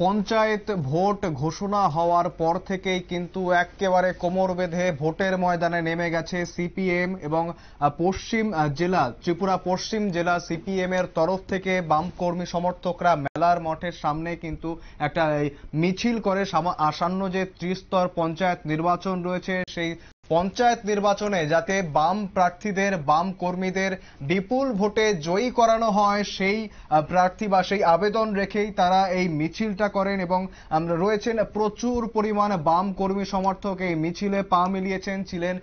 Panchayat vote ঘোষণা হওয়ার পর থেকেই কিন্তু একেবারে কোমর বেঁধে ভোটের ময়দানে নেমে গেছে সিপিএম এবং পশ্চিম জেলা ত্রিপুরা পশ্চিম জেলা সিপিএম এর তরফ থেকে বাম কর্মী সমর্থকরা মেলার মঠের সামনে কিন্তু একটা মিছিল করে আসন্ন যে ত্রিস্তর পঞ্চায়েত নির্বাচন রয়েছে সেই পঞ্চায়েত নির্বাচনে যাতে বাম প্রার্থীদের বাম কর্মীদের বিপুল ভোটে জয়ী করানো হয় সেই প্রার্থী বা সেই আবেদন রেখেই তারা এই মিছিলটা করেন এবং রয়েছেন প্রচুর পরিমাণ বাম কর্মী সমর্থক এই মিছিলে পা মিলিয়েছেন ছিলেন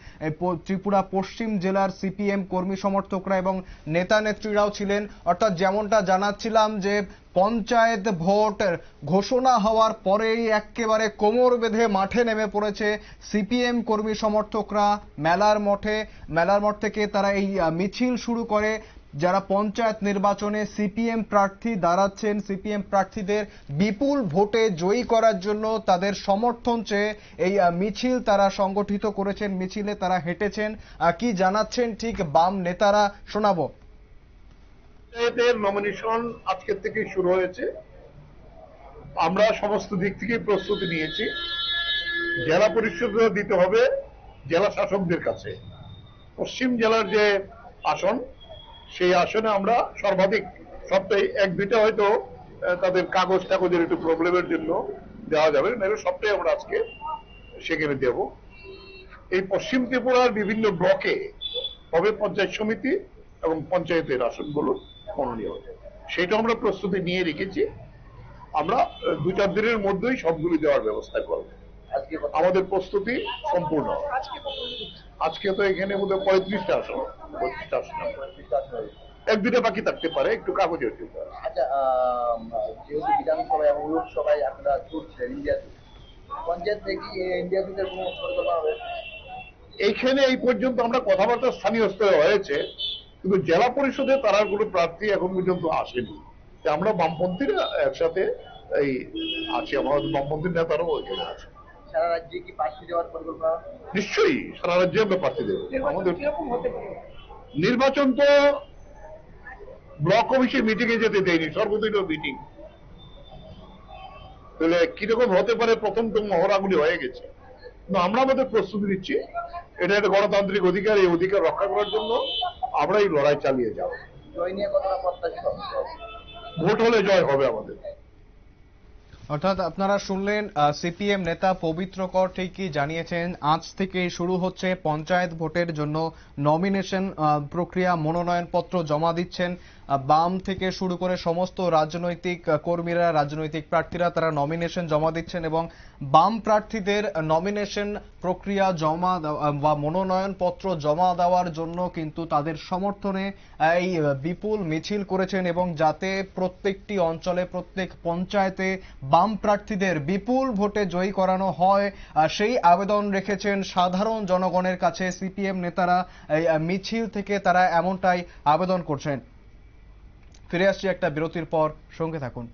ত্রিপুরা পশ্চিম জেলার সিপিএম কর্মী সমর্থকরা এবং নেতা নেত্রীরাও ছিলেন। অর্থাৎ যেমনটা জানাচ্ছিলাম যে পঞ্চায়েত ভোট ঘোষণা হওয়ার পরেই একেবারে কোমর বেঁধে মাঠে নেমে পড়েছে সিপিএম কর্মী সমর্থকরা মেলার মঠ থেকে তারা এই মিছিল শুরু করে। যারা পঞ্চায়েত নির্বাচনে সিপিএম প্রার্থী দাঁড়াচ্ছেন সিপিএম প্রার্থীদের বিপুল ভোটে জয়ী করার জন্য তাদের সমর্থন চেয়ে এই মিছিল তারা সংগঠিত করেছেন। মিছিলে তারা হেঁটেছেন। কি জানাচ্ছেন ঠিক বাম নেতারা শোনাবো। পঞ্চায়েতের নমিনেশন আজকে থেকে শুরু হয়েছে। আমরা সমস্ত দিক থেকে প্রস্তুতি নিয়েছি। জেলা পরিষদ দিতে হবে জেলা শাসকদের কাছে। পশ্চিম জেলার যে আসন সেই আসনে আমরা সর্বাধিক সবটাই এক দুইটা হয়তো তাদের কাগজের একটু প্রবলেমের জন্য দেওয়া যাবে না, সবটাই আমরা আজকে সেখানে দেব। এই পশ্চিম ত্রিপুরার বিভিন্ন ব্লকে হবে পঞ্চায়েত সমিতি এবং পঞ্চায়েতের আসনগুলো মনোনীয় হবে, সেটা আমরা প্রস্তুতি নিয়ে রেখেছি। আমরা 2-4 দিনের মধ্যেই সবগুলো দেওয়ার ব্যবস্থা করব। আমাদের প্রস্তুতি সম্পূর্ণ। আজকে তো এখানে বোধহয় 35টা আসন, 25টা আসন, 1 2টা বাকি থাকতে পারে, একটু কাগজের জন্য। আচ্ছা, যেহেতু বিধানসভায় এবং লোকসভায় আপনারা চলছিলেন ইন্ডিয়াতে, পঞ্চায়েত থেকে ইন্ডিয়া জুটের কোনো পরিকল্পনা হবে? এইখানে এই পর্যন্ত আমরা কথাবার্তা স্থানীয় স্তরে হয়েছে, কিন্তু জেলা পরিষদে তারা কোনো প্রার্থী এখন পর্যন্ত আসেনি। আমরা বামপন্থীরা একসাথে এই আছি, আমাদের বামপন্থী নেতারাও ওইখানে আছে। সারা রাজ্যে কি প্রার্থী দেওয়ার পরিকল্পনা? নিশ্চয়ই সারা রাজ্যে আমরা প্রার্থী দেব। আমাদের নির্বাচন তো ব্লক অফিসে মিটিং এ যেতে দেয়নি, সর্বদলীয় মিটিং। তাহলে কিরকম হতে পারে, প্রথম তো মহড়াগুলি হয়ে গেছে, কিন্তু আমরা আমাদের প্রস্তুতি নিচ্ছি। এটা একটা গণতান্ত্রিক অধিকার, এই অধিকার রক্ষা করার জন্য আমরা এই লড়াই চালিয়ে যাব। জয় নিয়ে কতটা প্রত্যাশিত? ভোট হলে জয় হবে আমাদের। অর্থাৎ আপনারা শুনলেন সিপিএম নেতা পবিত্র কর ঠিকই জানিয়েছেন আজ থেকে শুরু হচ্ছে পঞ্চায়েত ভোটের জন্য নমিনেশন প্রক্রিয়া। মনোনয়নপত্র জমা দিচ্ছেন বাম থেকে শুরু করে সমস্ত রাজনৈতিক কর্মীরা, রাজনৈতিক প্রার্থীরা তারা নমিনেশন জমা দিচ্ছেন এবং বাম প্রার্থীদের নমিনেশন প্রক্রিয়া জমা বা মনোনয়নপত্র জমা দেওয়ার জন্য কিন্তু তাদের সমর্থনে এই বিপুল মিছিল করেছেন এবং যাতে প্রত্যেকটি অঞ্চলে প্রত্যেক পঞ্চায়েতে বাম প্রার্থীদের বিপুল ভোটে জয়ী করানো হয় সেই আবেদন রেখেছেন সাধারণ জনগণের কাছে সিপিএম নেতারা। এই মিছিল থেকে তারা এমনটাই আবেদন করছেন। ফিরে আসছি একটা বিরতির পর, সঙ্গে থাকুন।